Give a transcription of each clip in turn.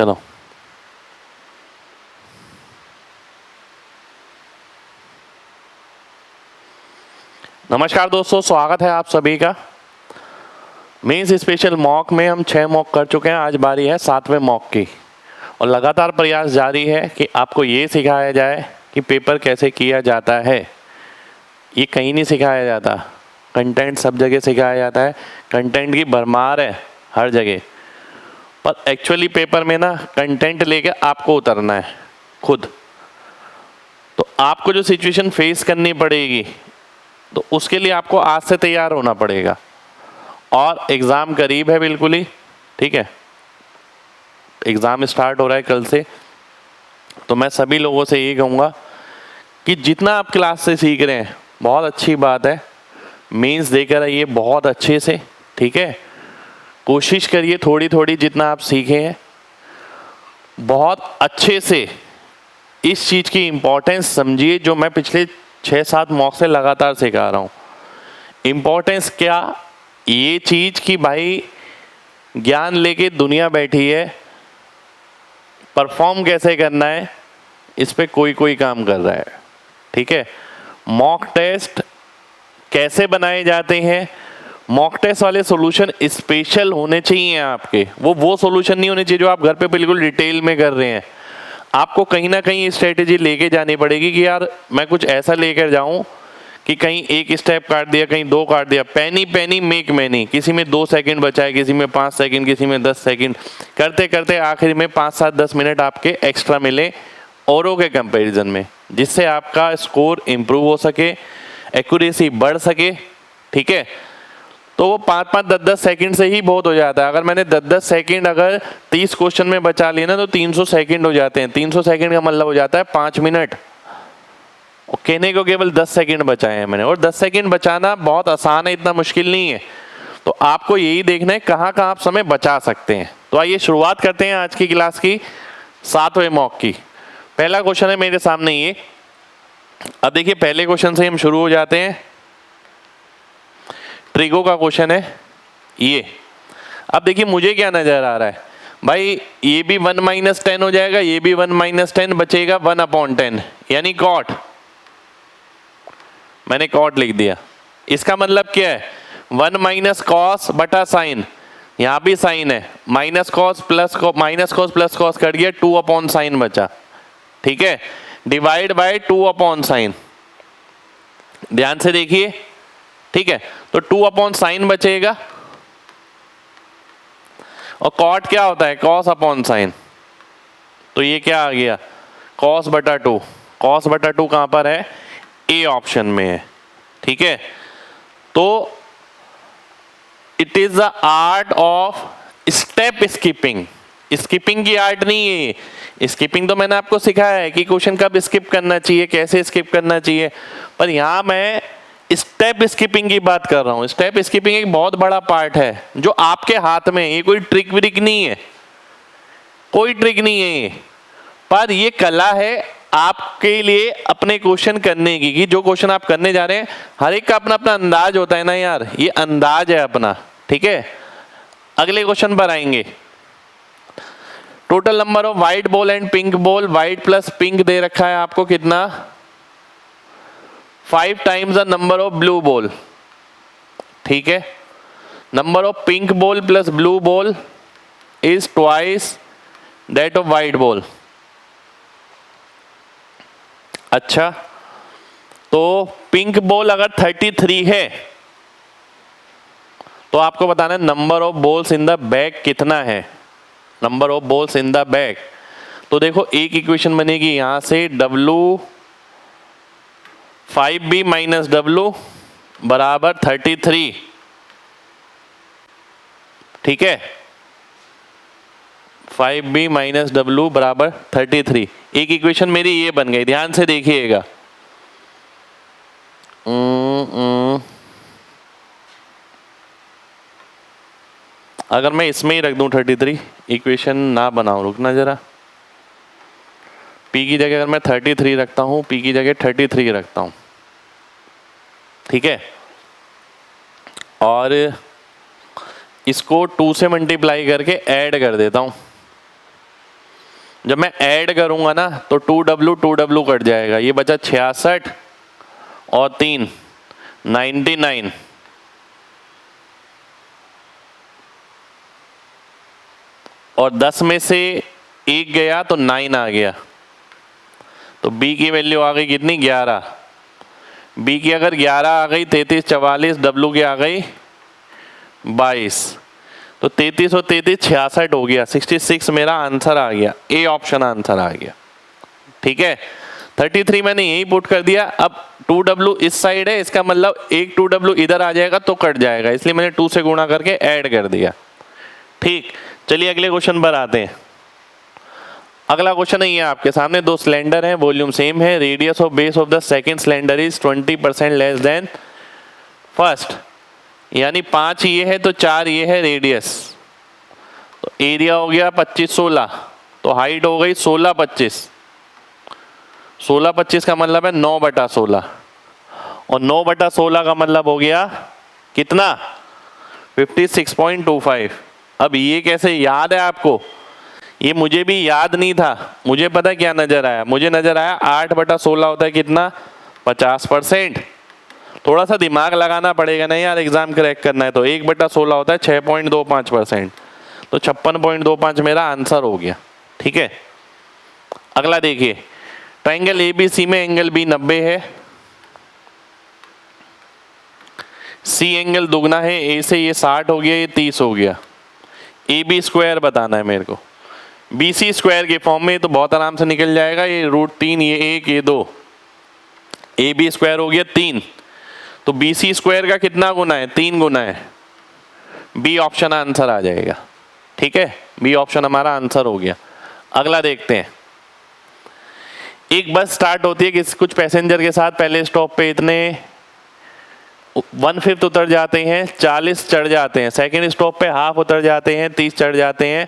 चलो नमस्कार दोस्तों, स्वागत है आप सभी का मेंस स्पेशल मॉक में। हम 6 मॉक कर चुके हैं, आज बारी है 7वें मॉक की और लगातार प्रयास जारी है कि आपको ये सिखाया जाए कि पेपर कैसे किया जाता है। ये कहीं नहीं सिखाया जाता, कंटेंट सब जगह सिखाया जाता है, कंटेंट की भरमार है हर जगह, पर एक्चुअली पेपर में ना कंटेंट लेके आपको उतरना है खुद। तो आपको जो सिचुएशन फेस करनी पड़ेगी तो उसके लिए आपको आज से तैयार होना पड़ेगा और एग्ज़ाम करीब है बिल्कुल ही, ठीक है। एग्ज़ाम स्टार्ट हो रहा है कल से, तो मैं सभी लोगों से यही कहूँगा कि जितना आप क्लास से सीख रहे हैं बहुत अच्छी बात है, मेंस देकर आइए बहुत अच्छे से, ठीक है। कोशिश करिए थोड़ी थोड़ी जितना आप सीखे हैं बहुत अच्छे से इस चीज़ की इम्पोर्टेंस समझिए जो मैं पिछले 6-7 मॉक से लगातार सिखा रहा हूँ। इम्पोर्टेंस क्या, ये चीज़ कि भाई ज्ञान लेके दुनिया बैठी है, परफॉर्म कैसे करना है इस पे कोई काम कर रहा है, ठीक है। मॉक टेस्ट कैसे बनाए जाते हैं, मॉक टेस्ट वाले सॉल्यूशन स्पेशल होने चाहिए आपके, वो सॉल्यूशन नहीं होने चाहिए जो आप घर पे बिल्कुल डिटेल में कर रहे हैं। आपको कहीं ना कहीं स्ट्रेटेजी लेके जानी पड़ेगी कि यार मैं कुछ ऐसा लेकर जाऊं कि कहीं एक स्टेप काट दिया, कहीं 2 काट दिया, पैनी पैनी मेक मैनी, किसी में 2 सेकंड बचाए, किसी में 5 सेकंड, किसी में 10 सेकंड, करते करते आखिर में 5-7-10 मिनट आपके एक्स्ट्रा मिले औरों के कंपैरिजन में, जिससे आपका स्कोर इम्प्रूव हो सके, एक्यूरेसी बढ़ सके, ठीक है। तो वो 5-5, 10-10 सेकंड से ही बहुत हो जाता है। अगर मैंने 10-10 सेकंड अगर 30 क्वेश्चन में बचा लिए ना तो 300 सेकंड हो जाते हैं। 300 सेकंड का मतलब हो जाता है 5 मिनट, और कहने को केवल 10 सेकंड बचाए हैं मैंने, और 10 सेकंड बचाना बहुत आसान है, इतना मुश्किल नहीं है। तो आपको यही देखना है कहाँ कहाँ आप समय बचा सकते हैं। तो आइए शुरुआत करते हैं आज की क्लास की 7वें मॉक की। पहला क्वेश्चन है मेरे सामने ये। अब देखिए पहले क्वेश्चन से हम शुरू हो जाते हैं। ट्रिगो का क्वेश्चन है ये। अब देखिए मुझे क्या नजर आ रहा है भाई, ये भी 1 - 10 हो जाएगा, ये भी 1 - 10 बचेगा 1/10, यानी कॉट। मैंने कॉट लिख दिया। इसका मतलब क्या है, 1 - कॉस बटा साइन, यहां भी साइन है, minus cos plus cos cut गया, 2/sin बचा, ठीक है, डिवाइड बाय 2/sin। ध्यान से देखिए, ठीक है। तो 2/sin बचेगा, और कॉट क्या होता है, cos/sin। तो ये क्या आ गया, cos बटा 2। cos बटा 2 कहां पर है, ए ऑप्शन में है, ठीक है। तो it is the art of step skipping. Skipping की आर्ट नहीं है, स्किपिंग तो मैंने आपको सिखाया है कि क्वेश्चन कब स्किप करना चाहिए, कैसे स्किप करना चाहिए, पर यहां मैं स्टेप स्किपिंग की बात कर रहा हूं। स्टेप स्किपिंग एक बहुत बड़ा पार्ट है जो आपके हाथ में, ये कोई ट्रिक व्रिक नहीं है, कोई ट्रिक नहीं है ये, पर ये कला है आपके लिए अपने क्वेश्चन करने की, कि जो क्वेश्चन आप करने जा रहे हैं हर एक का अपना अपना अंदाज होता है ना यार, ये अंदाज है अपना, ठीक है। अगले क्वेश्चन पर आएंगे। Total number of white ball and pink ball, white plus pink दे रखा है आपको कितना, 5 times the number of blue ball, ठीक है। Number of pink ball plus blue ball is twice that of white ball. अच्छा, तो पिंक बॉल अगर 33 है तो आपको बताना है number of balls in the bag कितना है, number of balls in the bag. तो देखो एक इक्वेशन बनेगी यहां से, W5B माइनस W बराबर 33, ठीक है। 5B माइनस W बराबर 33, एक इक्वेशन मेरी ये बन गई, ध्यान से देखिएगा। अगर मैं इसमें ही रख दूं 33, इक्वेशन ना बनाऊं, रुकना जरा, P की जगह अगर मैं 33 रखता हूं, P की जगह 33 रखता हूं, ठीक है, और इसको 2 से मल्टीप्लाई करके ऐड कर देता हूं, जब मैं ऐड करूंगा ना तो 2W कट जाएगा, ये बचा 66 और 3 99, और 10 में से 1 गया तो 9 आ गया, तो B की वैल्यू आ गई कितनी 11। B की अगर 11 आ गई 33 44, W की आ गई 22, तो 33 और 33 66 हो गया, 66 मेरा आंसर आ गया, ए ऑप्शन आंसर आ गया। ठीक है, 33 मैंने यही पुट कर दिया। अब 2W इस साइड है, इसका मतलब एक 2W इधर आ जाएगा तो कट जाएगा, इसलिए मैंने 2 से गुणा करके ऐड कर दिया। ठीक, चलिए अगले क्वेश्चन पर आते हैं। अगला क्वेश्चन है ये आपके सामने, दो सिलेंडर हैं, वॉल्यूम सेम है, radius of base of the second cylinder is 20% less than first, यानी 5 ये है तो 4 ये है रेडियस, तो एरिया हो गया 25 16, तो हाइट हो गई 16 25, 16 25 का मतलब है 9/16, और 9/16 का मतलब हो गया कितना 56.25। अब ये कैसे याद है आपको, ये मुझे भी याद नहीं था, मुझे पता क्या नजर आया, मुझे नजर आया 8/16 होता है कितना 50%। थोड़ा सा दिमाग लगाना पड़ेगा ना यार, एग्जाम क्रैक करना है तो 1/16 होता है 6.25%, तो 56.25 मेरा आंसर हो गया। ठीक है, अगला देखिए, ट्राइंगल ABC में एंगल B 90 है, C एंगल दुगना है A से, ये 60 हो गया, ये 30 हो गया। AB स्क्वायर बताना है मेरे को, BC स्क्वायर के फॉर्म में तो बहुत आराम से निकल जाएगा, ये √3 ये 1 ये 2, AB स्क्वायर हो गया 3, तो BC स्क्वायर का कितना गुना है 3 गुना है, B ऑप्शन आंसर आ जाएगा। ठीक है, B ऑप्शन हमारा आंसर हो गया। अगला देखते हैं, एक बस स्टार्ट होती है कुछ पैसेंजर के साथ, पहले स्टॉप पे इतने 1/5 उतर जाते हैं, 40 चढ़ जाते हैं, सेकेंड स्टॉप पे हाफ उतर जाते हैं, 30 चढ़ जाते हैं।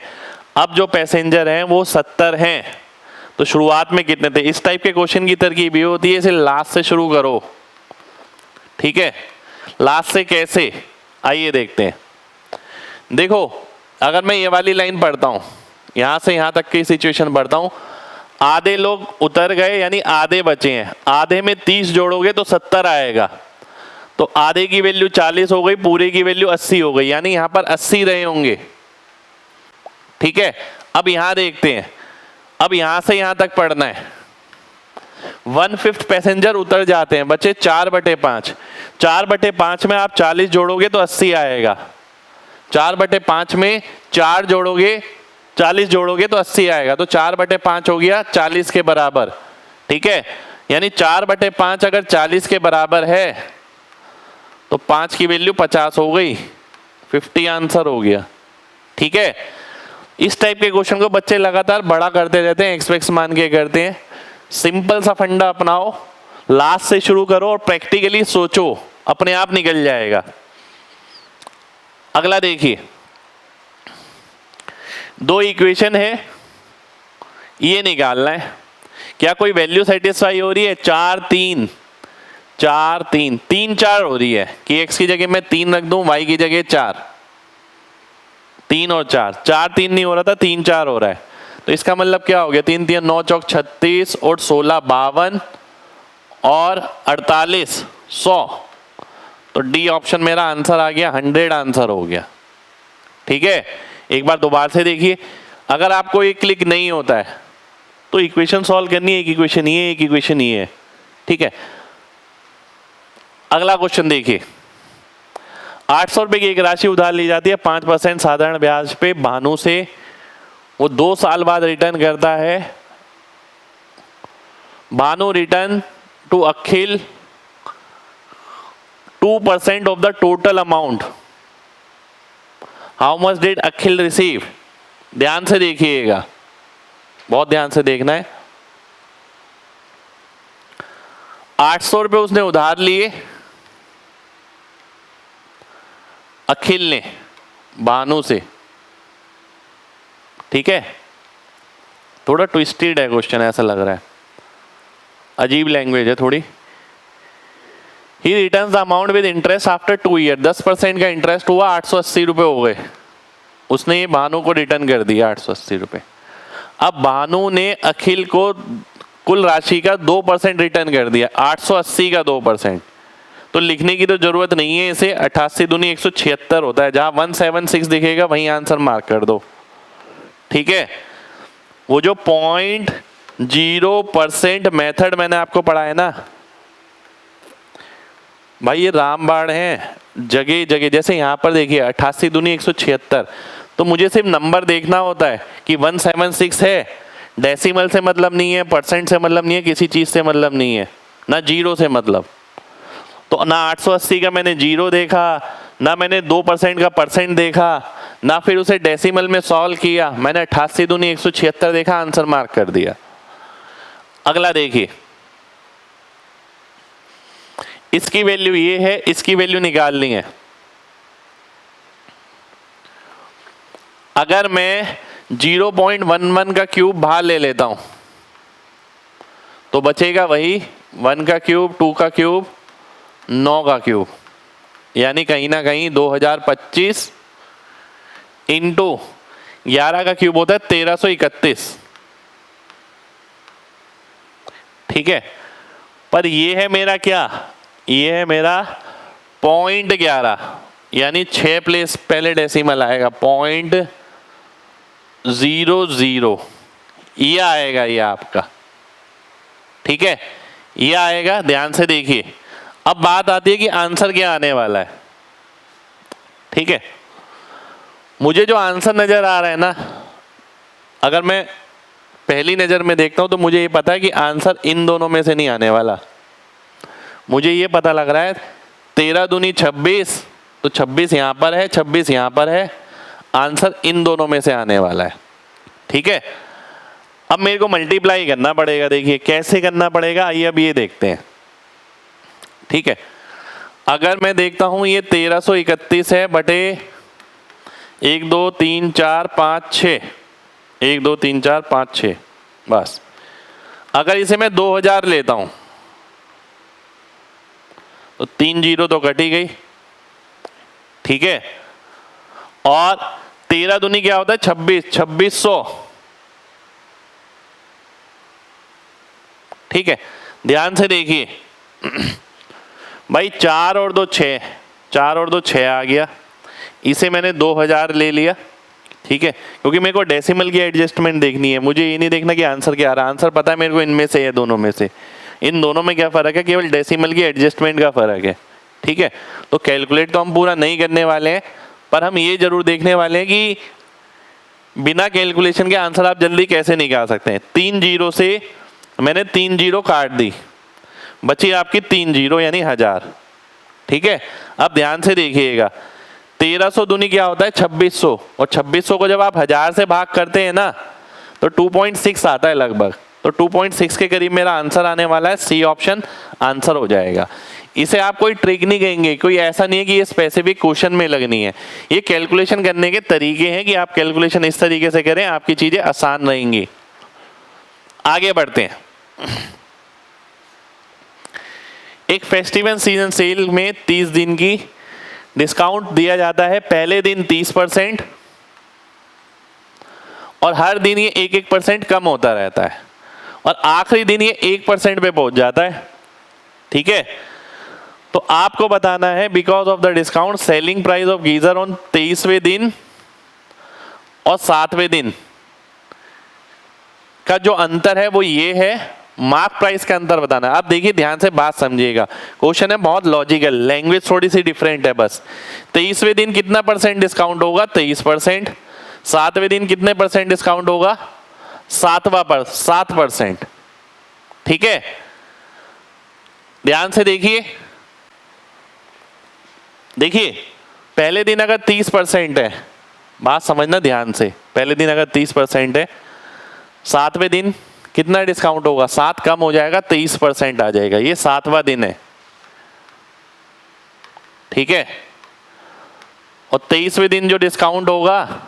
अब जो पैसेंजर हैं वो 70 हैं, तो शुरुआत में कितने थे। इस टाइप के क्वेश्चन की तरकीब ये होती है, इसे लास्ट से शुरू करो। ठीक है, लास्ट से कैसे, आइए देखते हैं। देखो, अगर मैं ये वाली लाइन पढ़ता हूं, यहां से यहां तक की सिचुएशन पढ़ता हूं, आधे लोग उतर गए यानी आधे बचे हैं, आधे में 30 जोड़ोगे तो 70 आएगा, तो आधे की वैल्यू 40 हो गई, पूरे की वैल्यू 80 हो गई, यानी यहां पर 80 रहे होंगे। ठीक है, अब यहां देखते हैं, अब यहां से यहां तक पढ़ना है, 1/5 पैसेंजर उतर जाते हैं, बचे 4/5, 4/5 में आप 40 जोड़ोगे तो 80 आएगा, 4/5 में 4 जोड़ोगे 40 जोड़ोगे तो 80 आएगा, तो 4/5 हो गया 40 के बराबर। ठीक है, यानी 4/5 अगर 40 के बराबर है तो 5 की वैल्यू 50 हो गई, 50 आंसर हो गया। ठीक है, इस टाइप के क्वेश्चन को बच्चे लगातार बड़ा करते रहते हैं, एक्सपेक्ट मान के करते हैं। सिंपल सा फंडा अपनाओ, लास्ट से शुरू करो और प्रैक्टिकली सोचो, अपने आप निकल जाएगा। अगला देखिए, दो इक्वेशन है, ये निकालना है, क्या कोई वैल्यू सेटिस्फाई हो रही है, 4 3 4 3 3 4 हो रही है कि x की जगह मैं 3 रख दूं, y की जगह 4, 3 और 4, 4 3 नहीं हो रहा था, 3 4 हो रहा है, तो इसका मतलब क्या हो गया, 3 3 9 चौक 36 और 16 52 और 48 100, तो डी ऑप्शन मेरा आंसर आ गया, 100 आंसर हो गया। ठीक है, एक बार दोबारा से देखिए, अगर आपको ये क्लिक नहीं होता है तो इक्वेशन सॉल्व करनी है, एक इक्वेशन ये, एक इक्वेशन ये है। ठीक है, अगला क्वेश्चन देखिए, 800 रुपए की एक राशि उधार ली जाती है 5% साधारण ब्याज पे भानु से, वो 2 साल बाद रिटर्न करता है। Bhanu return to Akhil 2% of the total amount, how much did Akhil receive. ध्यान से देखिएगा, बहुत ध्यान से देखना है। 800 रुपए उसने उधार लिए अखिल ने भानु से। ठीक है, थोड़ा ट्विस्टेड है क्वेश्चन, ऐसा लग रहा है, अजीब लैंग्वेज है थोड़ी। ही returns the amount with interest after 2 year, 10% का इंटरेस्ट हुआ, 880 रुपए हो गए, उसने ये भानु को रिटर्न कर दिया 880 रुपए। अब भानु ने अखिल को कुल राशि का 2% रिटर्न कर दिया, 880 का 2%। तो लिखने की तो जरूरत नहीं है इसे, 88 दूनी 176 होता है, जहां 176 दिखेगा वहीं आंसर मार्क कर दो। ठीक है, वो जो 0.0% मेथड मैंने आपको पढ़ाया ना भाई, ये रामबाण है जगह जगह। जैसे यहाँ पर देखिए 88 दूनी 176, तो मुझे सिर्फ नंबर देखना होता है कि 176 है, डेसिमल से मतलब नहीं है, परसेंट से मतलब नहीं है, किसी चीज से मतलब नहीं है, ना जीरो से मतलब। तो ना 880 का मैंने जीरो देखा, ना मैंने 2% का परसेंट देखा, ना फिर उसे डेसिमल में सॉल्व किया, मैंने 88 दूनी 176 देखा, आंसर मार्क कर दिया। अगला देखिए, इसकी वैल्यू ये है, इसकी वैल्यू निकालनी है। अगर मैं 0.11 का क्यूब बाहर ले लेता हूं तो बचेगा वही 1 का क्यूब, 2 का क्यूब, 9 का क्यूब, यानी कहीं ना कहीं 2025 इंटू 11 का क्यूब होता है 1331। ठीक है, पर ये है मेरा क्या, ये है मेरा 0.11, यानी 6 प्लेस पहले डेसिमल आएगा 0.00, ये आएगा ये आपका। ठीक है, ये आएगा, ध्यान से देखिए। अब बात आती है कि आंसर क्या आने वाला है। ठीक है, मुझे जो आंसर नजर आ रहा है ना, अगर मैं पहली नजर में देखता हूं तो मुझे ये पता है कि आंसर इन दोनों में से नहीं आने वाला। मुझे ये पता लग रहा है 13 दूनी 26, तो 26 यहां पर है, 26 यहां पर है, आंसर इन दोनों में से आने वाला है। ठीक है, अब मेरे को मल्टीप्लाई करना पड़ेगा। देखिए कैसे करना पड़ेगा, आइए अब ये देखते हैं। ठीक है, अगर मैं देखता हूं ये 1331 है बटे 1 2 3 4 5 6, 1 2 3 4 5 6, बस। अगर इसे मैं 2000 लेता हूं तो 3 जीरो तो कट ही गई। ठीक है, और 13 दूनी क्या होता है 26, 2600। ठीक है, ध्यान से देखिए भाई, 4 और 2 6, 4 और 2 6 आ गया, इसे मैंने 2000 ले लिया। ठीक है, क्योंकि मेरे को डेसिमल की एडजस्टमेंट देखनी है, मुझे ये नहीं देखना कि आंसर क्या आ रहा है। आंसर पता है मेरे को इनमें से है, दोनों में से। इन दोनों में क्या फर्क है, केवल डेसिमल की एडजस्टमेंट का फर्क है। ठीक है, तो कैलकुलेट तो हम पूरा नहीं करने वाले हैं, पर हम ये जरूर देखने वाले हैं कि बिना कैलकुलेशन के आंसर आप जल्दी कैसे निकाल सकते हैं। 3 जीरो से मैंने 3 जीरो काट दी, बची आपकी 3 जीरो यानी 1000। ठीक है, अब ध्यान से देखिएगा, 1300 दूनी क्या होता है 2600, और 2600 को जब आप 1000 से भाग करते हैं ना तो 2.6 आता है लगभग। तो 2.6 के करीब मेरा आंसर आने वाला है, सी ऑप्शन आंसर हो जाएगा। इसे आप कोई ट्रिक नहीं कहेंगे, कोई ऐसा नहीं है कि ये स्पेसिफिक क्वेश्चन में लगनी है। ये कैलकुलेशन करने के तरीके हैं कि आप कैलकुलेशन इस तरीके से करें, आपकी चीजें आसान रहेंगी। आगे बढ़ते हैं। एक फेस्टिवल सीजन सेल में 30 दिन की डिस्काउंट दिया जाता है। पहले दिन 30% और हर दिन ये 1% कम होता रहता है, और आखिरी दिन ये 1% पे पहुंच जाता है। ठीक है, तो आपको बताना है because of the discount selling price of geyser on 23वें दिन और 7वें दिन का जो अंतर है वो ये है। मार्क प्राइस का अंतर बताना है। आप देखिए ध्यान से बात समझिएगा, क्वेश्चन है बहुत लॉजिकल, लैंग्वेज थोड़ी सी डिफरेंट है बस। 23वें दिन कितना % डिस्काउंट होगा 23%। 7वें दिन कितने % डिस्काउंट होगा 7%। ठीक है, ध्यान से देखिए, देखिए पहले दिन अगर 30% है, बात समझना ध्यान से, पहले दिन अगर 30% है, 7वें दिन कितना डिस्काउंट होगा 7 कम हो जाएगा 23% आ जाएगा, ये 7वां दिन है। ठीक है, और 23वें दिन जो डिस्काउंट होगा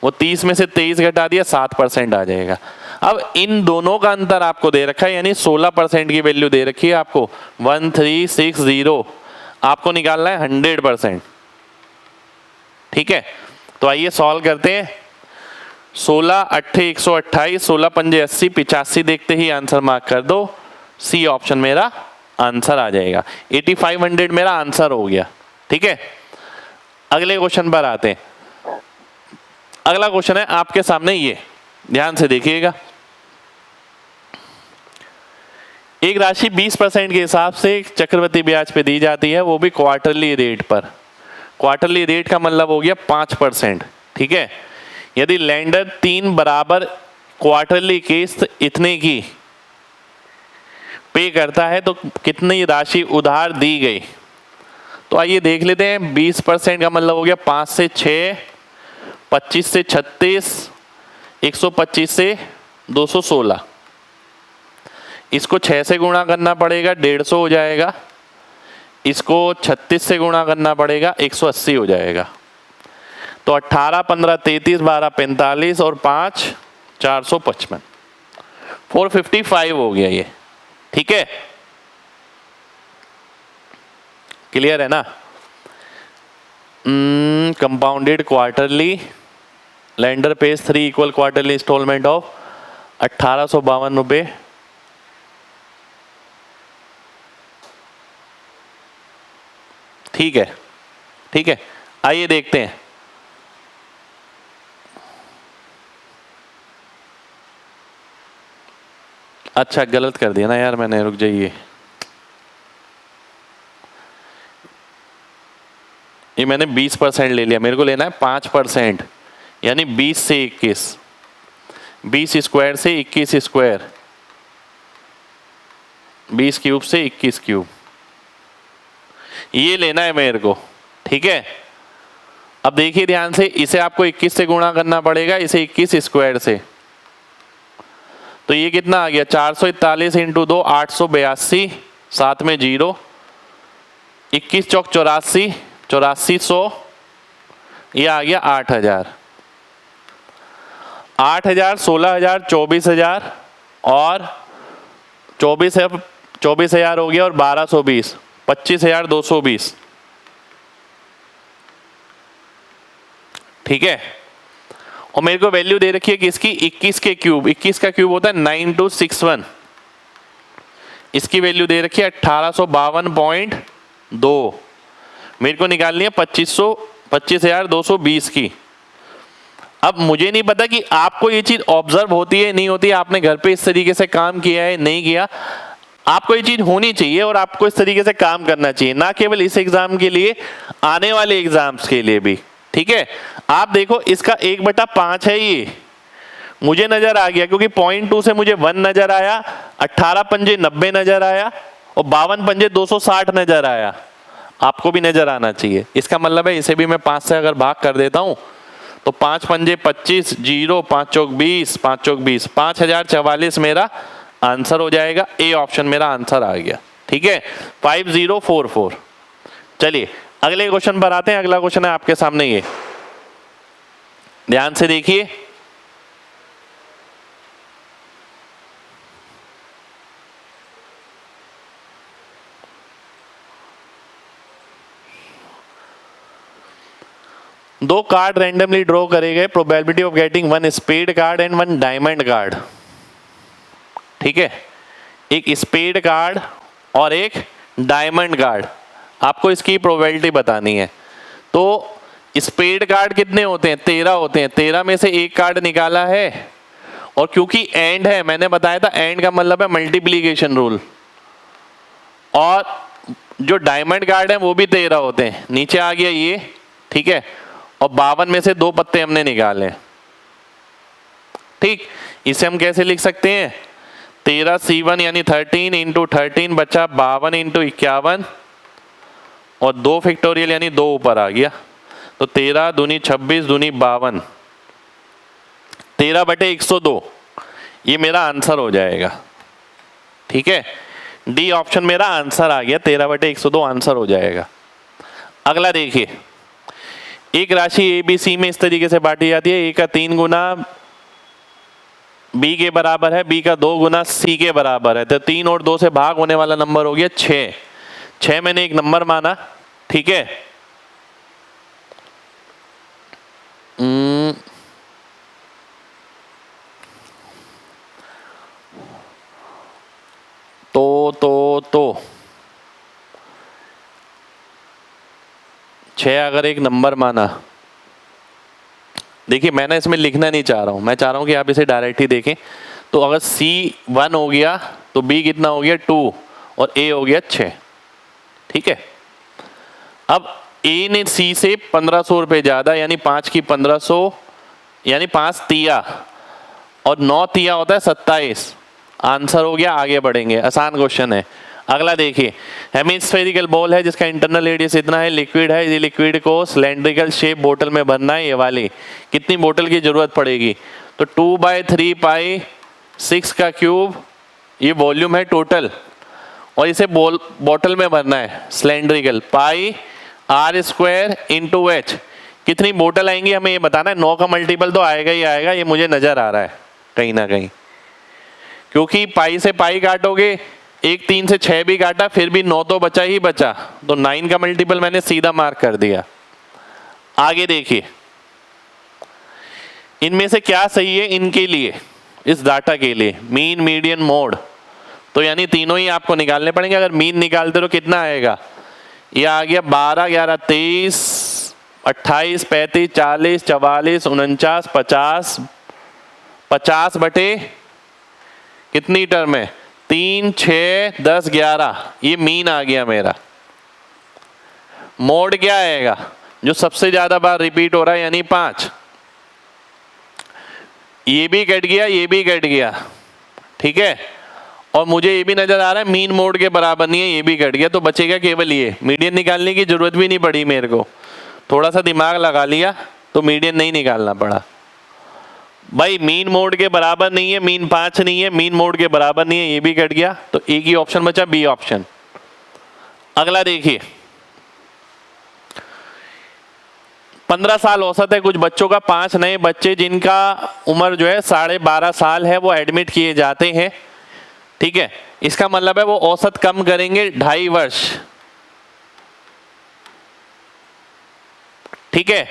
वो 30 में से 23 घटा दिया 7% आ जाएगा। अब इन दोनों का अंतर आपको दे रखा है, यानी 16% की वैल्यू दे रखी है आपको। 1360 आपको निकालना है 100%। ठीक है, तो आइए सॉल्व करते हैं। 16 अट्ठे 128, 16 पंजे 80, 85 देखते ही आंसर मार्क कर दो। सी ऑप्शन मेरा आंसर आ जाएगा। 8500 मेरा आंसर हो गया। ठीक है, अगले क्वेश्चन पर आते हैं। अगला क्वेश्चन है आपके सामने, ये ध्यान से देखिएगा। एक राशि 20% के हिसाब से चक्रवृद्धि ब्याज पे दी जाती है, वो भी क्वार्टरली रेट पर। क्वार्टरली रेट का मतलब हो गया 5%। ठीक है, यदि लैंडर 3 बराबर क्वार्टरली किस्त इतने की पे करता है तो कितनी राशि उधार दी गई। तो आइए देख लेते हैं। 20% का मतलब हो गया 5 से 6, 25 से 36, 125 से 216। इसको 6 से गुणा करना पड़ेगा, 150 हो जाएगा। इसको 36 से गुणा करना पड़ेगा, 180 हो जाएगा। तो 18, 15, 33, 12, 45 और 5, 455, 455 हो गया ये। ठीक है, क्लियर है ना। Compounded quarterly, lender pays 3 equal quarterly instalment of 1852 रुपये। ठीक है, ठीक है, आइए देखते हैं। अच्छा गलत कर दिया ना यार मैंने, रुक जाइए। ये मैंने 20% ले लिया, मेरे को लेना है 5%, यानी 20 से 21, 20 स्क्वायर से 21 स्क्वायर, 20 क्यूब से 21 क्यूब, ये लेना है मेरे को। ठीक है, अब देखिए ध्यान से, इसे आपको 21 से गुणा करना पड़ेगा, इसे 21 स्क्वायर से। तो ये कितना आ गया, 441 इंटू 2, 882, साथ में 0, 21 चौक 84, 8400, ये आ गया 8000, 8000, 16000, 24000 और 24,000 हो गया और 1220, 25,220। ठीक है, और मेरे को वैल्यू दे रखी है किसकी, 21 के क्यूब। 21 का क्यूब होता है 9261। इसकी वैल्यू दे रखी है 1852.2। मेरे को निकालनी है 25,220 की। अब मुझे नहीं पता कि आपको ये चीज ऑब्जर्व होती है नहीं होती, आपने घर पे इस तरीके से काम किया है नहीं किया। आपको ये चीज होनी चाहिए और आपको इस तरीके से काम करना चाहिए, ना केवल इस एग्जाम के लिए, आने वाले एग्जाम्स के लिए भी। ठीक है, आप देखो इसका 1/5 है, ये मुझे नजर आ गया क्योंकि 0.2 से मुझे 1 नजर आया, 18 पंजे 90 नजर आया और 52 पंजे 260 नजर आया। आपको भी नजर आना चाहिए। इसका मतलब है इसे भी मैं 5 से अगर भाग कर देता हूं तो 5 पंजे 25, 0, 5 चौक 20, 5 चौक 20, 5044 मेरा आंसर हो जाएगा। ए ऑप्शन मेरा आंसर आ गया। ठीक है, 5044। चलिए अगले क्वेश्चन पर आते हैं। अगला क्वेश्चन है आपके सामने, ये ध्यान से देखिए। दो कार्ड रैंडमली ड्रॉ करे गए, probability of getting 1 spade card and 1 diamond card. ठीक है, एक स्पेड कार्ड और एक डायमंड कार्ड, आपको इसकी प्रोबेबिलिटी बतानी है। तो स्पेड कार्ड कितने होते हैं, 13 होते हैं। 13 में से एक कार्ड निकाला है और क्योंकि एंड है, मैंने बताया था एंड का मतलब है मल्टीप्लीकेशन रूल, और जो डायमंड कार्ड है वो भी 13 होते हैं। नीचे आ गया ये। ठीक है, और 52 में से 2 पत्ते हमने निकाले। ठीक, इसे हम कैसे लिख सकते हैं, 13C1 यानी 13 इंटू 13 बचा 52 इंटू 51 और 2 फैक्टोरियल यानी 2 ऊपर आ गया। तो 13 दूनी 26 दूनी 52, 13/102 ये मेरा आंसर हो जाएगा। ठीक है, डी ऑप्शन मेरा आंसर आ गया, 13/102 आंसर हो जाएगा। अगला देखिए, एक राशि ए बी सी में इस तरीके से बांटी जाती है। ए का 3 गुना बी के बराबर है, बी का 2 गुना सी के बराबर है। तो 3 और 2 से भाग होने वाला नंबर हो गया 6। 6 मैंने एक नंबर माना। ठीक है, तो 6 अगर एक नंबर माना, देखिए मैंने इसमें लिखना नहीं चाह रहा हूं, मैं चाह रहा हूं कि आप इसे डायरेक्ट ही देखें। तो अगर C1 हो गया तो B कितना हो गया 2 और A हो गया 6। ठीक है, अब A ने C से 1500 रुपये ज़्यादा, यानी 5 की 1500, यानी 5 तिया और 9 तिया होता है 27। आंसर हो गया, आगे बढ़ेंगे, आसान क्वेश्चन है। अगला देखिए, हेमिस्फेरिकल बॉल है जिसका इंटरनल रेडियस इतना है, लिक्विड है, ये लिक्विड को सिलेंड्रिकल शेप बोतल में भरना है, ये वाली। कितनी बोतल की जरूरत पड़ेगी? तो 2/3 पाई 6 का क्यूब, ये वॉल्यूम है टोटल, और इसे बोतल में भरना है सिलेंड्रिकल, पाई R² इंटू H। कितनी बोतल आएंगी हमें ये बताना है। 9 का मल्टीपल तो आएगा ही आएगा, ये मुझे नजर आ रहा है कहीं ना कहीं, क्योंकि पाई से पाई काटोगे, एक 3 से 6 भी काटा, फिर भी 9 तो बचा ही बचा, तो 9 का मल्टीपल मैंने सीधा मार्क कर दिया। आगे देखिए, इनमें से क्या सही है इनके लिए, इस डाटा के लिए, मीन, मीडियन, मोड। तो यानी तीनों ही आपको निकालने पड़ेंगे। अगर मीन निकालते तो कितना आएगा? ये आ गया 12, 11, 23, 28, 35, 40, 44, 49, 50, 50 बटे कितनी टर्म है? 3, 6, 10, 11, ये मीन आ गया मेरा। मोड क्या आएगा? जो सबसे ज्यादा बार रिपीट हो रहा है, यानी 5। ये भी कट गया, ये भी कट गया, ठीक है, और मुझे ये भी नजर आ रहा है मीन मोड के बराबर नहीं है, ये भी कट गया, तो बचेगा केवल ये। मीडियन निकालने की जरूरत भी नहीं पड़ी मेरे को, थोड़ा सा दिमाग लगा लिया तो मीडियन नहीं निकालना पड़ा। भाई मीन मोड के बराबर नहीं है, मीन 5 नहीं है, मीन मोड के बराबर नहीं है, ये भी कट गया, तो एक ही ऑप्शन बचा, बी ऑप्शन। अगला देखिए, 15 साल औसत है कुछ बच्चों का। 5 नए बच्चे जिनका उम्र जो है 12.5 साल है, वो एडमिट किए जाते हैं। ठीक है, इसका मतलब है वो औसत कम करेंगे 2.5 वर्ष। ठीक है,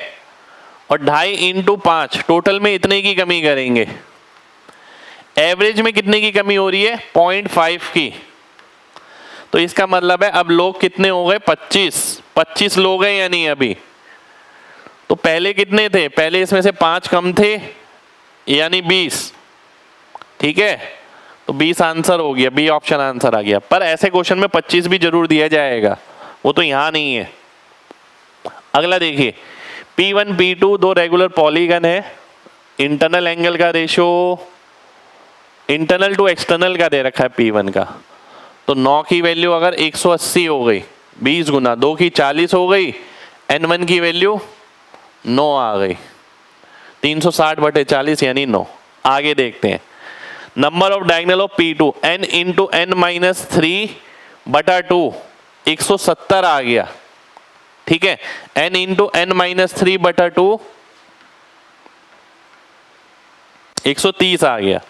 और 2.5 इंटू 5, टोटल में इतने की कमी करेंगे। एवरेज में कितने की कमी हो रही है? 0.5 की। तो इसका मतलब है अब लोग कितने हो गए? 25 लोग हैं यानी अभी। तो पहले कितने थे? पहले इसमें से 5 कम थे, यानी 20। ठीक है, तो 20 आंसर हो गया, बी ऑप्शन आंसर आ गया। पर ऐसे क्वेश्चन में 25 भी जरूर दिया जाएगा, वो तो यहां नहीं है। अगला देखिए, P1 P2 दो रेगुलर पॉलीगन है। इंटरनल एंगल का रेशियो इंटरनल टू एक्सटर्नल का दे रखा है P1 का। तो 9 की वैल्यू अगर 180 हो गई, 20 गुना 2 की 40 हो गई, N1 की वैल्यू 9 आ गई, 360/40 यानी 9। आगे देखते हैं, number of diagonal of P2 n into n-3/2, 170 आ गया। ठीक है, n इंटू n-3/2, 130 आ गया।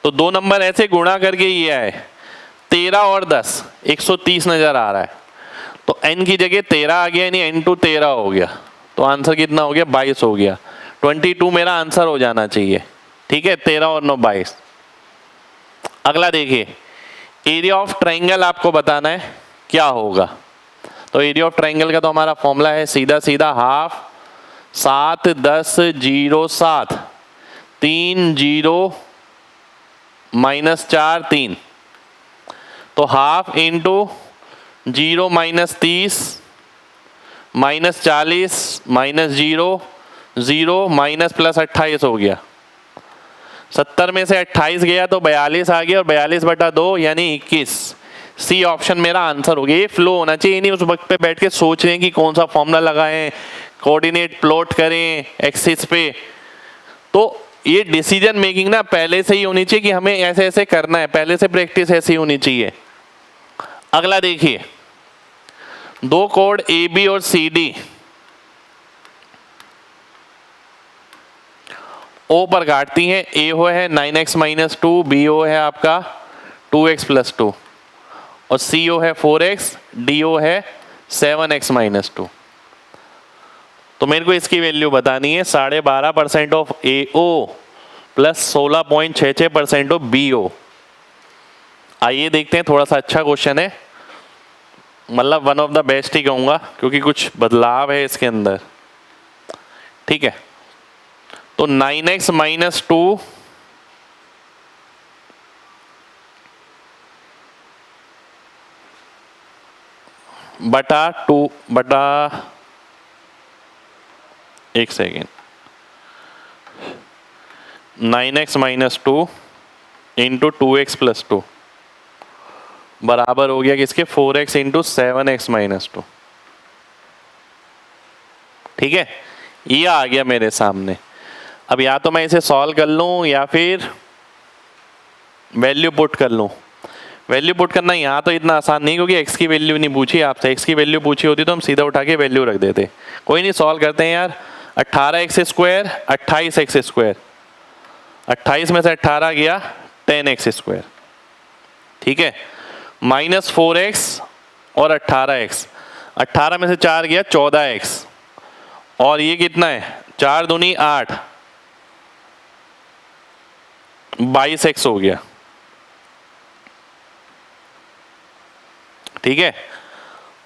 तो दो नंबर ऐसे गुणा करके ये आए, 13 और 10, 130 नजर आ रहा है। तो n की जगह 13 आ गया, यानी n टू 13 हो गया। तो आंसर कितना हो गया? 22 हो गया। 22 मेरा आंसर हो जाना चाहिए। ठीक है, 13 और 9 22। अगला देखिए, एरिया ऑफ ट्रायंगल आपको बताना है क्या होगा। तो एरिया ऑफ ट्रायंगल का तो हमारा फॉर्मूला है सीधा सीधा, हाफ 7 10 0 7 3 0 -4 3। तो हाफ इंटू 0 -30 -40 -0 0 -+28 हो गया। 70 में से 28 गया तो 42 आ गया, और 42/2 यानी 21। सी ऑप्शन मेरा आंसर हो गया। ये फ्लो होना चाहिए, नहीं उस वक्त पे बैठ के सोच रहे हैं कि कौन सा फॉर्मूला लगाएं, कोऑर्डिनेट प्लॉट करें एक्सिस पे। तो ये डिसीजन मेकिंग ना पहले से ही होनी चाहिए कि हमें ऐसे ऐसे करना है, पहले से प्रैक्टिस ऐसी होनी चाहिए। अगला देखिए, दो कोड ए बी और सी डी ओ पर काटती हैं। ए हो है 9x - 2, बी ओ है आपका 2x + 2, और सी ओ है 4x, डी ओ है 7x - 2। तो मेरे को इसकी वैल्यू बतानी है। 12.5% of A O plus 16.66% of B O. आइए देखते हैं, थोड़ा सा अच्छा क्वेश्चन है, मतलब वन ऑफ द बेस्ट ही कहूँगा क्योंकि कुछ बदलाव है इसके अंदर। ठीक है, तो 9x माइनस 2 बटा 2 बटा, एक second, 9x minus 2 into 2x plus 2 बराबर हो गया किसके, 4x इंटू 7x माइनस 2। ठीक है, ये आ गया मेरे सामने। अब या तो मैं इसे सॉल्व कर लूं या फिर वैल्यू पुट कर लूं। वैल्यू पुट करना यहाँ तो इतना आसान नहीं क्योंकि x की वैल्यू नहीं पूछी आपसे, x की वैल्यू पूछी होती तो हम सीधा उठा के वैल्यू रख देते। कोई नहीं, सॉल्व करते हैं यार। 18x स्क्वायर 28x स्क्वायर, 28 में से 18 गया 10x स्क्वायर। ठीक है, माइनस 4x और 18x, 18 में से 4 गया 14x, और ये कितना है, 4 दूनी 8, 22x हो गया। ठीक है,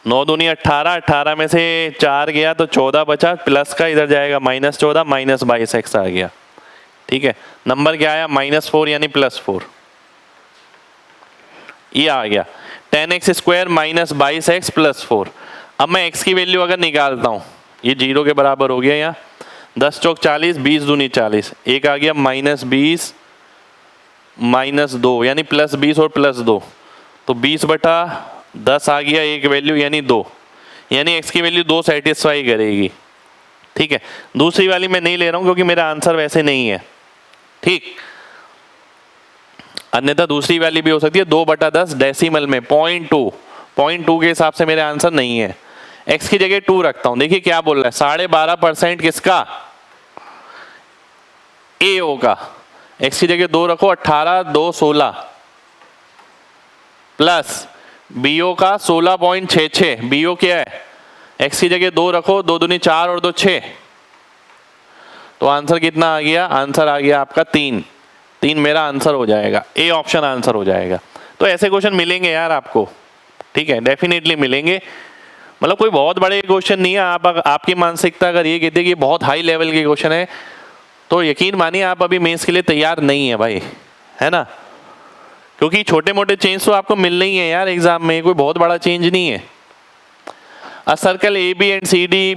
9 दूनी 18, 18 में से 4 गया तो 14 बचा, प्लस का इधर जाएगा माइनस 14, माइनस 22x आ गया। ठीक है, नंबर क्या आया, -4 यानी +4। ये आ गया 10x square minus 22x plus 4। अब मैं x की वैल्यू अगर निकालता हूँ, ये 0 के बराबर हो गया यहाँ, 10 चौक 40, 20 दूनी 40, एक आ गया -20 माइनस 2 यानी +20 और +2, तो 20 बटा 10 आ गया एक वैल्यू यानी 2, यानी x की वैल्यू 2 सेटिस्फाई करेगी। ठीक है, दूसरी वाली मैं नहीं ले रहा हूँ क्योंकि मेरा आंसर वैसे नहीं है। ठीक, अन्यथा दूसरी वाली भी हो सकती है, 2 बटा 10 डेसिमल में 0.2 के हिसाब से मेरे आंसर नहीं है। x की जगह 2 रखता हूं, देखिए क्या बोल रहा है, 12.5% किसका, AO का। x की जगह 2 रखो, 18 2 16 प्लस BO का 16.66, BO क्या है, x की जगह 2 रखो, 2 दूनी 4 और 2 6, तो आंसर कितना आ गया, आंसर आ गया आपका 3 मेरा आंसर हो जाएगा, ए ऑप्शन आंसर हो जाएगा। तो ऐसे क्वेश्चन मिलेंगे यार आपको, ठीक है, डेफिनेटली मिलेंगे। मतलब कोई बहुत बड़े क्वेश्चन नहीं है। आपकी मानसिकता अगर ये कहती है कि बहुत हाई लेवल के क्वेश्चन है तो यकीन मानिए आप अभी मेंस के लिए तैयार नहीं है भाई, है ना, क्योंकि छोटे मोटे चेंज तो आपको मिलने ही है यार एग्जाम में, कोई बहुत बड़ा चेंज नहीं है। A circle AB and CD,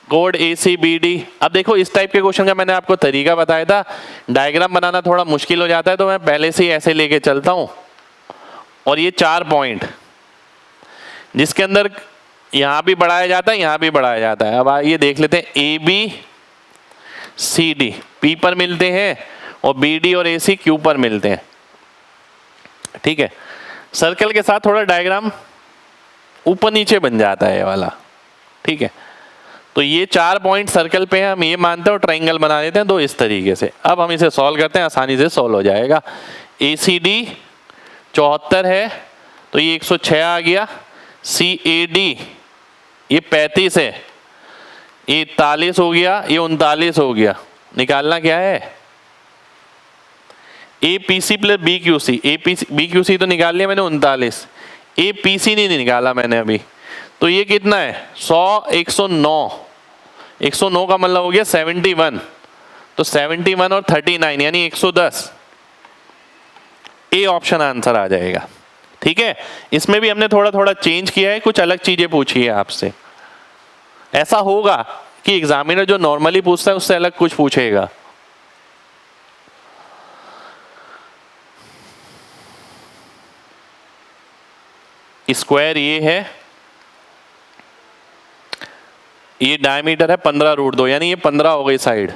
code ACBD। अब देखो इस टाइप के क्वेश्चन का मैंने आपको तरीका बताया था, डायग्राम बनाना थोड़ा मुश्किल हो जाता है तो मैं पहले से ही ऐसे लेके चलता हूं। और ये 4 पॉइंट जिसके अंदर यहां भी बढ़ाया जाता है, यहां भी बढ़ाया जाता है। अब ये देख लेते हैं, ABCD P पर मिलते हैं और BD और AC Q पर मिलते हैं। ठीक है, सर्कल के साथ थोड़ा डायग्राम ऊपर नीचे बन जाता है ये वाला। ठीक है, तो ये 4 पॉइंट सर्कल पे हैं, हम ये मानते हैं और ट्रायंगल बना देते हैं 2 इस तरीके से। अब हम इसे सॉल्व करते हैं, आसानी से सॉल्व हो जाएगा। ACD 74 है तो ये 106 आ गया, CAD ये 35 है, ये 41 हो गया, ये 39 हो गया। निकालना क्या है, APC प्लस BQC, BQC तो निकाल लिया मैंने 39, APC नहीं निकाला मैंने अभी, तो ये कितना है 100 109, 109 का मतलब हो गया 71, तो 71 और 39 यानी 110, ए ऑप्शन आंसर आ जाएगा। ठीक है, इसमें भी हमने थोड़ा थोड़ा चेंज किया है, कुछ अलग चीजें पूछी है आपसे। ऐसा होगा कि एग्जामिनर जो नॉर्मली पूछता है उससे अलग कुछ पूछेगा। स्क्वायर ये है, ये डायमीटर है 15√2 यानी ये 15 हो गई साइड।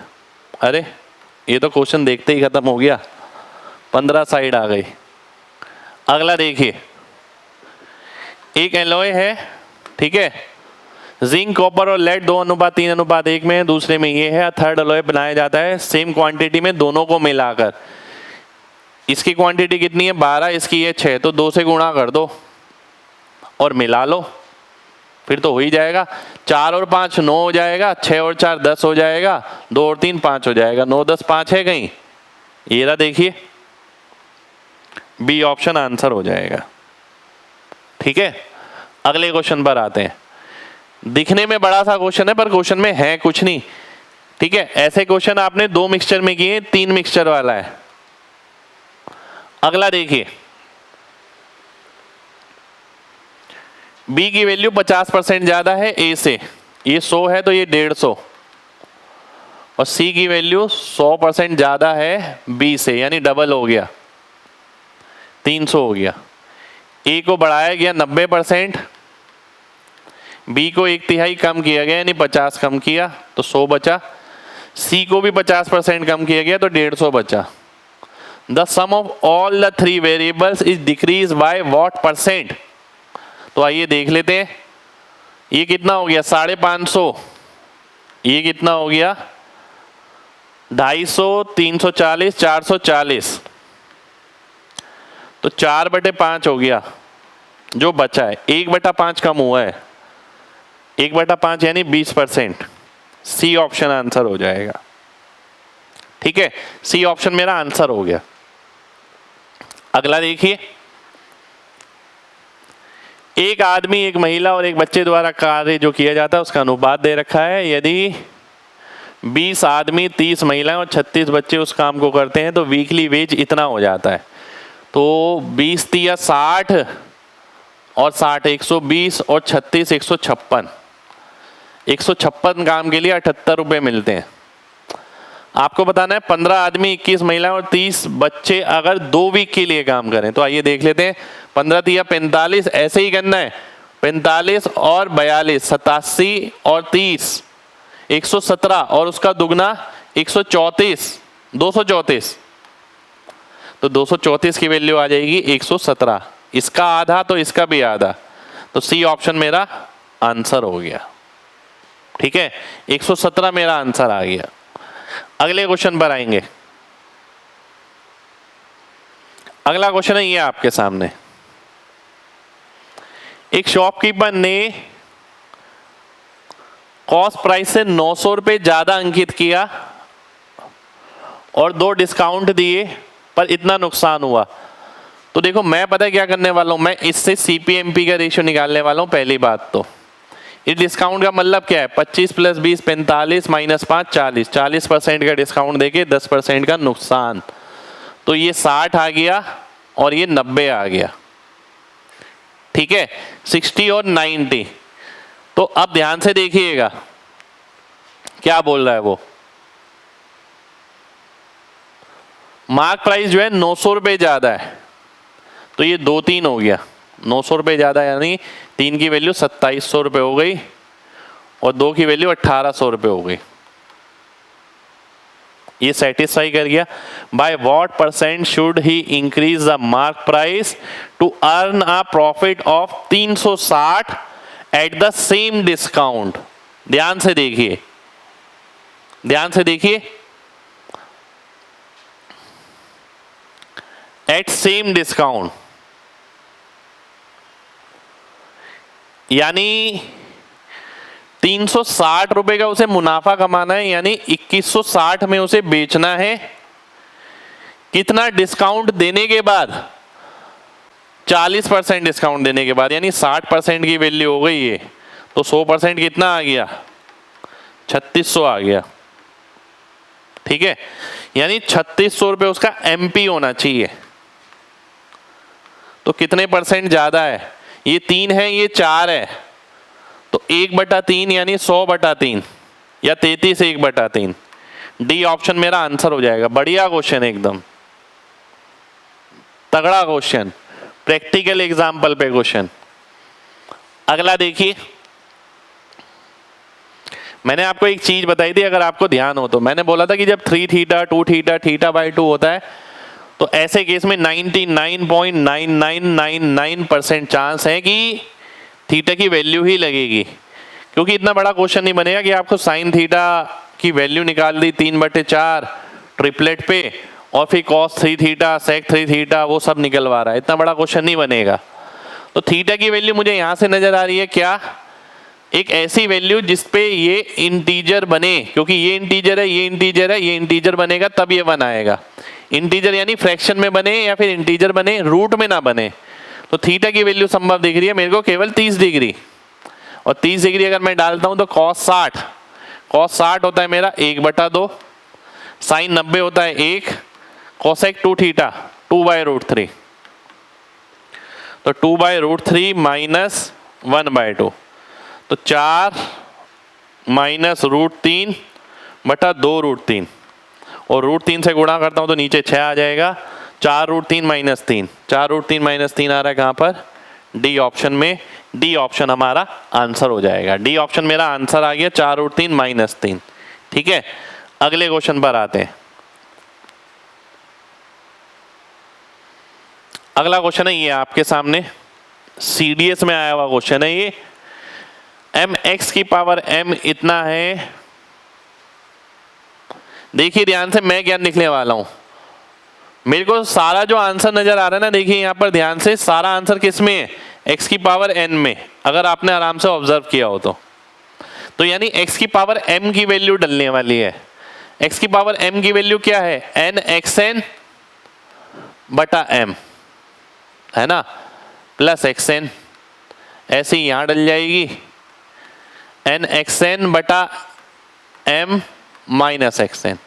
अरे ये तो क्वेश्चन देखते ही खत्म हो गया, 15 साइड आ गई। अगला देखिए, एक एलॉय है, ठीक है, जिंक कॉपर और लेड 2:3:1 में है, दूसरे में ये है। थर्ड एलॉय बनाया जाता है सेम क्वांटिटी में दोनों को मिलाकर। इसकी क्वांटिटी कितनी है 12, इसकी है 6, तो 2 से गुणा कर दो और मिला लो, फिर तो हो ही जाएगा। 4 और 5 9 हो जाएगा, 6 और 4 10 हो जाएगा, 2 और 3 5 हो जाएगा। 9 10 5 है कहीं, ये रहा देखिए बी ऑप्शन आंसर हो जाएगा। ठीक है, अगले क्वेश्चन पर आते हैं। दिखने में बड़ा सा क्वेश्चन है पर क्वेश्चन में है कुछ नहीं। ठीक है, ऐसे क्वेश्चन आपने 2 मिक्सचर में किए, 3 मिक्सचर वाला है। अगला देखिए, बी की वैल्यू 50% ज्यादा है ए से, ये 100 है तो ये 150, और सी की वैल्यू 100% ज्यादा है बी से, यानी डबल हो गया, 300 हो गया। ए को बढ़ाया गया 90%, बी को 1/3 कम किया गया यानी 50 कम किया तो 100 बचा, सी को भी 50% कम किया गया तो 150 बचा। The sum of all the 3 variables is decrease by what percent? तो आइए देख लेते हैं। ये कितना हो गया 550, ये कितना हो गया 250, 340, 440, तो 4/5 हो गया जो बचा है। 1/5 कम हुआ है, 1/5 यानी 20%। सी ऑप्शन आंसर हो जाएगा। ठीक है, सी ऑप्शन मेरा आंसर हो गया। अगला देखिए, एक आदमी, एक महिला और एक बच्चे द्वारा कार्य जो किया जाता है उसका अनुपात दे रखा है। यदि 20 आदमी, 30 महिलाएं और 36 बच्चे उस काम को करते हैं तो वीकली वेज इतना हो जाता है। तो 20 तिया 60 और 60 120 और 36 156, 156 काम के लिए 78 रुपये मिलते हैं। आपको बताना है 15 आदमी, 21 महिलाएं और 30 बच्चे अगर 2 वीक के लिए काम करें। तो आइए देख लेते हैं। 15 तिया 45, ऐसे ही करना है, 45 और 42, 87 और 30, 117 और उसका दुगना 134, 234, तो 234 की वैल्यू आ जाएगी 117। इसका आधा तो इसका भी आधा, तो सी ऑप्शन मेरा आंसर हो गया। ठीक है, 117 मेरा आंसर आ गया। अगले क्वेश्चन पर आएंगे। अगला क्वेश्चन है ये आपके सामने। एक शॉपकीपर ने कॉस्ट प्राइस से 900 रुपये ज्यादा अंकित किया और 2 डिस्काउंट दिए पर इतना नुकसान हुआ। तो देखो, मैं पता है क्या करने वाला हूं, मैं इससे सीपीएमपी का रेशियो निकालने वाला हूं। पहली बात तो इस डिस्काउंट का मतलब क्या है, 25 + 20 45 - 5 40, 40% का डिस्काउंट देके 10% का नुकसान। तो ये 60 आ गया और ये 90 आ गया। ठीक है, 60 और 90। तो अब ध्यान से देखिएगा क्या बोल रहा है वो। मार्क प्राइस जो है 900 रुपये ज्यादा है, तो ये 2 3 हो गया। 900 रुपये ज्यादा यानी 3 की वैल्यू 2700 रुपये हो गई और 2 की वैल्यू 1800 रुपये हो गई। ये सेटिस्फाई कर गया। By what percent should he increase the mark price to earn a profit of 360 at the same discount? ध्यान से देखिए, ध्यान से देखिए, एट सेम डिस्काउंट यानी 360 रुपए का उसे मुनाफा कमाना है, यानी 2160 में उसे बेचना है। कितना डिस्काउंट देने के बाद? 40% डिस्काउंट देने के बाद, यानी 60% की वैल्यू हो गई है। तो 100% कितना आ गया? 3600 आ गया। ठीक है, यानी 3600 रुपये उसका एमपी होना चाहिए। तो कितने परसेंट ज्यादा है? ये 3 है, ये 4 है, तो 1/3 यानी 100/3 या 33 1/3। डी ऑप्शन मेरा आंसर हो जाएगा। बढ़िया क्वेश्चन, एकदम तगड़ा क्वेश्चन, प्रैक्टिकल एग्जाम्पल पे क्वेश्चन। अगला देखिए, मैंने आपको एक चीज बताई थी, अगर आपको ध्यान हो तो। मैंने बोला था कि जब 3 थीटा 2 थीटा θ/2 होता है तो ऐसे केस में 99.9999% चांस है कि थीटा की वैल्यू ही लगेगी, क्योंकि इतना बड़ा क्वेश्चन नहीं बनेगा कि आपको साइन थीटा की वैल्यू निकाल दी 3/4 ट्रिपलेट पे और फिर cos 3 थीटा sec 3 थीटा वो सब निकलवा रहा है। इतना बड़ा क्वेश्चन नहीं बनेगा। तो थीटा की वैल्यू मुझे यहां से नजर आ रही है क्या? एक ऐसी वैल्यू जिसपे ये इंटीजर बने, क्योंकि ये इंटीजर है, ये इंटीजर है, ये इंटीजर बनेगा तब ये 1 आएगा। इंटीजर यानी फ्रैक्शन में बने या फिर इंटीजर बने, रूट में ना बने। तो थीटा की वैल्यू संभव दिख रही है मेरे को केवल 30 डिग्री, और 30 डिग्री अगर मैं डालता हूं तो cos 60 होता है मेरा 1/2, साइन 90 होता है 1, कोसेक 2 थीटा 2/√3, तो 2/√3 माइनस 1/2, तो 4 माइनस √3 बटा 2√3, और √3 से गुणा करता हूं तो नीचे 6 आ जाएगा, 4√3 माइनस 3, 4√3 माइनस 3 आ रहा है कहां पर, डी ऑप्शन में। डी ऑप्शन हमारा आंसर हो जाएगा, डी ऑप्शन मेरा आंसर आ गया 4√3 माइनस 3। ठीक है, अगले क्वेश्चन पर आते हैं। अगला क्वेश्चन है ये आपके सामने, सीडीएस में आया हुआ क्वेश्चन है ये। mx की पावर m इतना है, देखिए ध्यान से मैं क्या लिखने वाला हूं, मेरे को सारा जो आंसर नजर आ रहा है ना, देखिए यहां पर ध्यान से, सारा आंसर किस में है, x की पावर n में, अगर आपने आराम से ऑब्जर्व किया हो तो यानी x की पावर m की वैल्यू डलने वाली है। x की पावर m की वैल्यू क्या है, n(xn) बटा m, है ना, प्लस xn, ऐसे ही यहां डल जाएगी n(xn) बटा m माइनस xn।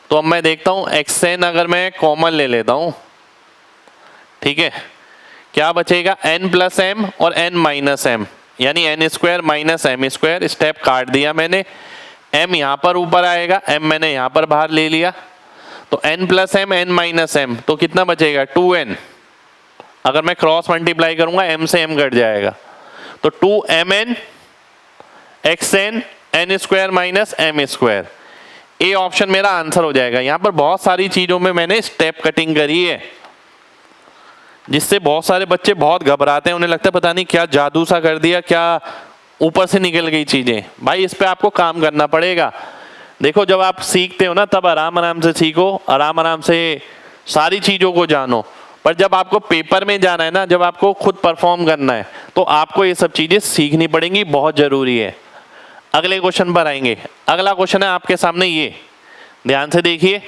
तो अब मैं देखता हूं xn अगर मैं कॉमन ले लेता हूं, ठीक है, क्या बचेगा, n प्लस m और n माइनस m, यानी n² माइनस m², स्टेप काट दिया मैंने, m यहां पर ऊपर आएगा, m मैंने यहां पर बाहर ले लिया, तो n plus m n minus m, तो कितना बचेगा 2n, अगर मैं क्रॉस मल्टीप्लाई करूंगा m से m कट जाएगा, तो 2mn xn n² minus m², A option मेरा आंसर हो जाएगा। यहां पर बहुत सारी चीजों में मैंने स्टेप कटिंग करी है, जिससे बहुत सारे बच्चे बहुत घबराते हैं, उन्हें लगता है पता नहीं क्या जादू सा कर दिया, क्या ऊपर से निकल गई चीजें। भाई इस पे आपको काम करना पड़ेगा। देखो जब आप सीखते हो ना, तब आराम आराम से सीखो, आराम आराम से सारी चीजों को जानो, पर जब आपको पेपर में जाना है ना, जब आपको खुद परफॉर्म करना है, तो आपको ये सब चीजें सीखनी पड़ेंगी, बहुत जरूरी है। अगले क्वेश्चन पर आएंगे। अगला क्वेश्चन है आपके सामने ये, ध्यान से देखिए,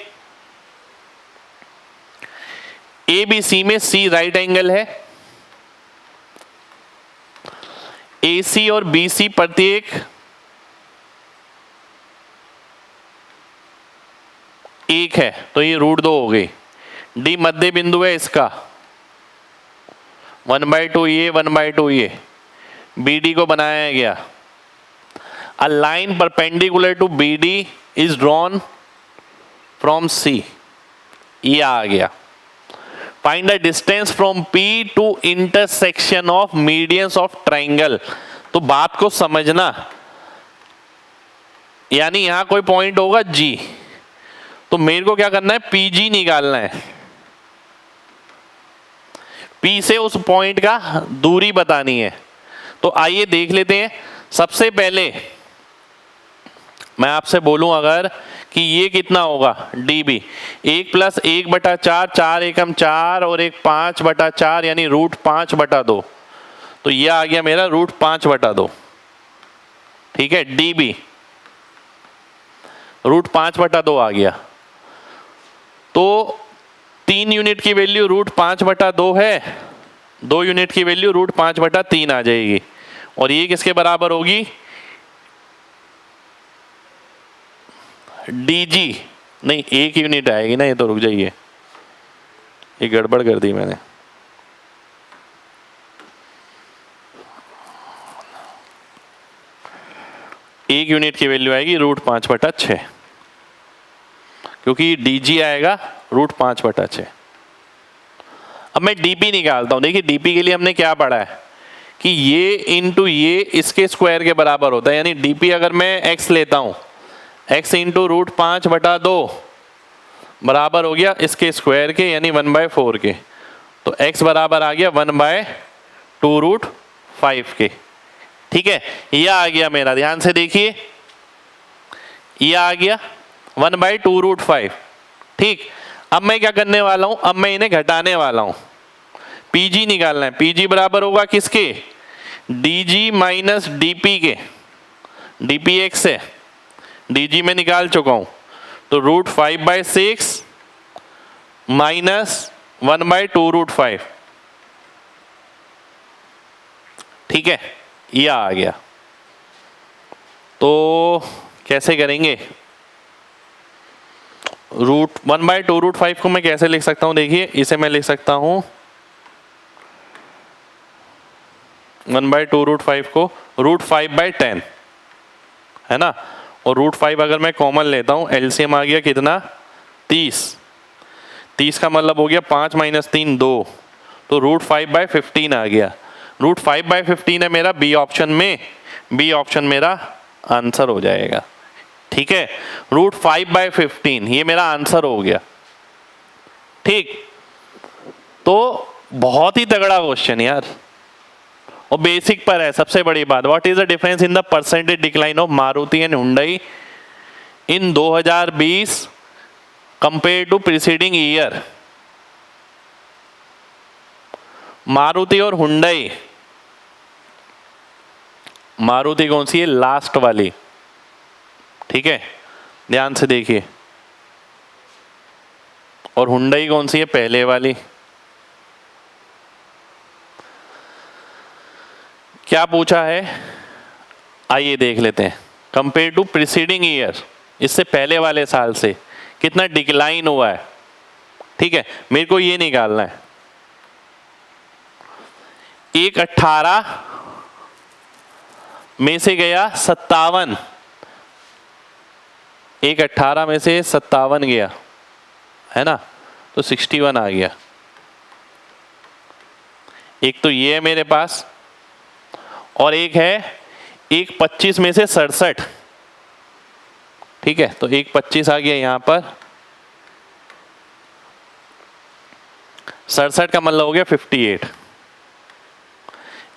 ABC में C राइट एंगल है, AC और BC प्रत्येक एक है, तो ये √2 हो गई। D मध्य बिंदु है इसका, 1/2 ये 1/2 ये, BD को बनाया गया। A line perpendicular to BD is drawn from C, ये आ गया। Find the distance from P to intersection of medians of triangle। तो बात को समझना, यानी यहां कोई पॉइंट होगा G, तो मेरे को क्या करना है, PG निकालना है, P से उस पॉइंट का दूरी बतानी है। तो आइए देख लेते हैं। सबसे पहले मैं आपसे बोलूं अगर कि ये कितना होगा dB, 1 + 1/4, 4 एकम 4 और 1 5/4, यानी √5/2, तो ये आ गया मेरा √5/2। ठीक है, dB √5/2 आ गया। तो 3 यूनिट की वैल्यू √5/2 है, 2 यूनिट की वैल्यू √5/3 आ जाएगी, और ये किसके बराबर होगी, DG नहीं 1 यूनिट आएगी ना, ये तो रुक जाइए, ये गड़बड़ कर दी मैंने, एक यूनिट की वैल्यू आएगी √5/6, क्योंकि DG आएगा √5/6। अब मैं DP निकालता हूं। देखिए DP के लिए हमने क्या पढ़ा है कि ये इंटू ये इसके स्क्वायर के बराबर होता है, यानी DP अगर मैं x लेता हूं, x इंटू √5/2 बराबर हो गया इसके स्क्वायर के, यानी 1/4 के, तो x बराबर आ गया 1/2√5 के। ठीक है, यह आ गया मेरा, ध्यान से देखिए, यह आ गया 1/2√5। ठीक, अब मैं क्या करने वाला हूं, अब मैं इन्हें घटाने वाला हूं, PG निकालना है। PG बराबर होगा किसके, DG माइनस DP के, DP x है, DG में निकाल चुका हूं, तो √5/6 -1/2√5। ठीक है, ये आ गया। तो कैसे करेंगे? 1/2√5 को मैं कैसे लिख सकता हूं? देखिए, इसे मैं लिख सकता हूं 1/2√5 को √5/10, है ना। और √5 अगर मैं कॉमन लेता हूं, एलसीएम आ गया कितना? 30। 30 का मतलब हो गया 5 - 3 2, तो √5/15 आ गया। √5/15 है मेरा बी ऑप्शन में, बी ऑप्शन मेरा आंसर हो जाएगा। ठीक है, √5/15 ये मेरा आंसर हो गया। ठीक, तो बहुत ही तगड़ा क्वेश्चन यार, और बेसिक पर है। सबसे बड़ी बात, what is the difference in the percentage decline of Maruti and Hyundai in 2020 compare to preceding year? Maruti और हुंडई, मारुति कौन सी है? लास्ट वाली। ठीक है, ध्यान से देखिए। और हुंडई कौन सी है? पहले वाली। क्या पूछा है, आइए देख लेते हैं। कंपेयर टू प्रीसीडिंग ईयर, इससे पहले वाले साल से कितना डिक्लाइन हुआ है। ठीक है, मेरे को ये निकालना है। 1/18 में से गया 57, 1/18 में से 57 गया, है ना, तो 61 आ गया। एक तो ये है मेरे पास, और एक है 1/25 में से 67। ठीक है, तो 1/25 आ गया यहां पर, 67 का मतलब हो गया 58।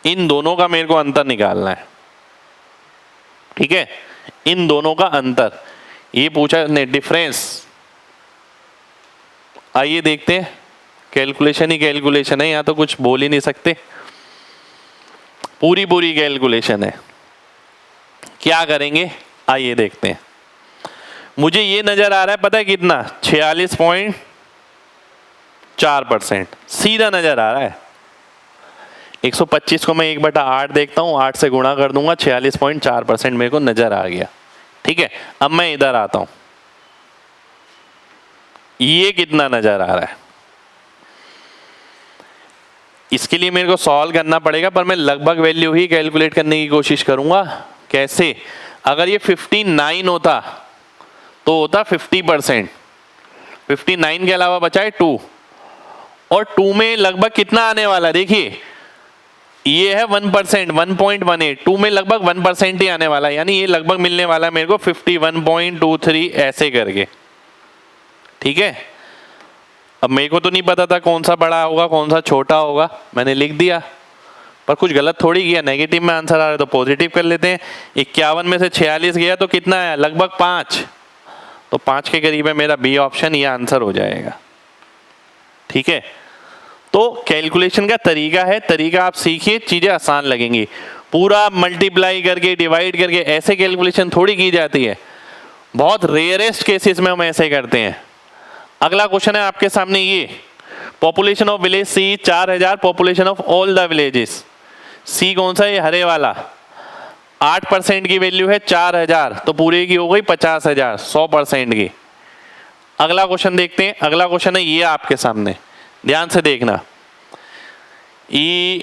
इन दोनों का मेरे को अंतर निकालना है। ठीक है, इन दोनों का अंतर ये पूछा ने, डिफरेंस। आइए देखते हैं, कैलकुलेशन ही कैलकुलेशन है, यहां तो कुछ बोल ही नहीं सकते, पूरी कैलकुलेशन है। क्या करेंगे, आइए देखते हैं। मुझे ये नजर आ रहा है, पता है कितना? 46.4%, सीधा नजर आ रहा है। 125 को मैं 1/8 देखता हूं, 8 से गुणा कर दूंगा, 46.4% मेरे को नजर आ गया। ठीक है, अब मैं इधर आता हूं, ये कितना नजर आ रहा है? इसके लिए मेरे को सॉल्व करना पड़ेगा, पर मैं लगभग वैल्यू ही कैलकुलेट करने की कोशिश करूंगा। कैसे? अगर ये 59 होता तो होता 50%। 59 के अलावा बचा है 2, और 2 में लगभग कितना आने वाला? देखिए, ये है 1%, 1.18, 2 में लगभग 1% ही आने वाला है, यानी ये लगभग मिलने वाला है मेरे को 51.23 ऐसे करके। ठीक है, अब मेरे को तो नहीं पता था कौन सा बड़ा होगा कौन सा छोटा होगा, मैंने लिख दिया, पर कुछ गलत थोड़ी किया। नेगेटिव में आंसर आ रहा है तो पॉजिटिव कर लेते हैं। 51 में से 46 गया तो कितना आया? लगभग 5, तो 5 के करीब है मेरा बी ऑप्शन, ये आंसर हो जाएगा। ठीक है, तो कैलकुलेशन का तरीका है, तरीका आप सीखिए, चीजें आसान लगेंगी। पूरा मल्टीप्लाई करके डिवाइड करके ऐसे कैलकुलेशन थोड़ी की जाती है, बहुत रेयरेस्ट केसेस में हम ऐसे करते हैं। अगला क्वेश्चन है आपके सामने, ये population of village C 4000, population of all the villages. C कौन सा? ये हरे वाला। 8% की वैल्यू है 4000, तो पूरे की हो गई 50,000, 100% की। अगला क्वेश्चन देखते हैं। अगला क्वेश्चन है ये आपके सामने, ध्यान से देखना।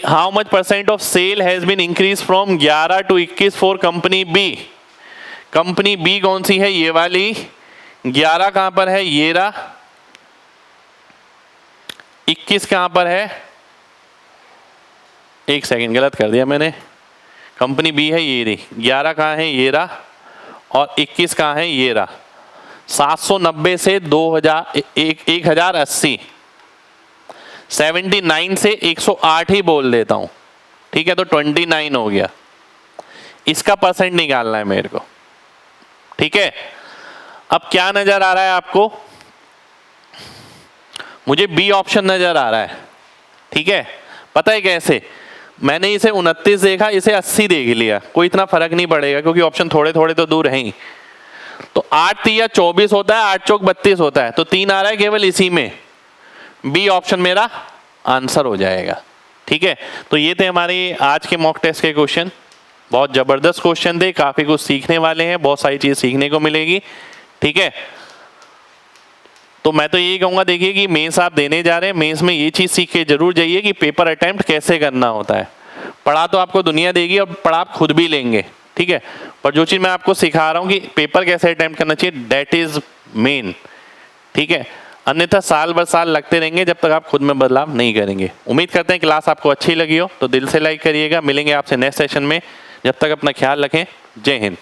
How much percent of sale has been increase from 11 to 21 for company B. Company B कौन सी है? ये वाली। 11 कहां पर है? ये रहा। 21 कहां पर है? एक सेकंड, गलत कर दिया मैंने। कंपनी बी है ये रही। 11 कहां है? ये रहा। और 21 कहां है? ये रहा। 790 से 1080, 79 से 108 ही बोल देता हूं। ठीक है, तो 29 हो गया। इसका परसेंट निकालना है मेरे को। ठीक है, अब क्या नजर आ रहा है आपको? मुझे बी ऑप्शन नजर आ रहा है। ठीक है, पता है कैसे? मैंने इसे 29 देखा, इसे 80 देख लिया, कोई इतना फर्क नहीं पड़ेगा क्योंकि ऑप्शन थोड़े थोड़े तो दूर हैं ही। तो 8 3 24 होता है, 8 चौक 32 होता है, तो 3 आ रहा है केवल इसी में। बी ऑप्शन मेरा आंसर हो जाएगा। ठीक है, तो ये थे हमारे आज के मॉक टेस्ट के क्वेश्चन। बहुत जबरदस्त क्वेश्चन थे, काफी कुछ सीखने वाले हैं, बहुत सारी चीज सीखने को मिलेगी। ठीक है, तो मैं तो यही कहूंगा, देखिए कि मेंस आप देने जा रहे हैं, मेंस में ये चीज सीख के जरूर जाइए कि पेपर अटेम्प्ट कैसे करना होता है। पढ़ा तो आपको दुनिया देगी और पढ़ा आप खुद भी लेंगे। ठीक है, पर जो चीज मैं आपको सिखा रहा हूँ कि पेपर कैसे अटेम्प्ट करना चाहिए, दैट इज मेन। ठीक है, अन्यथा साल बर साल लगते रहेंगे जब तक आप खुद में बदलाव नहीं करेंगे। उम्मीद करते हैं क्लास आपको अच्छी लगी हो, तो दिल से लाइक करिएगा। मिलेंगे आपसे नेक्स्ट सेशन में, जब तक अपना ख्याल रखें। जय हिंद।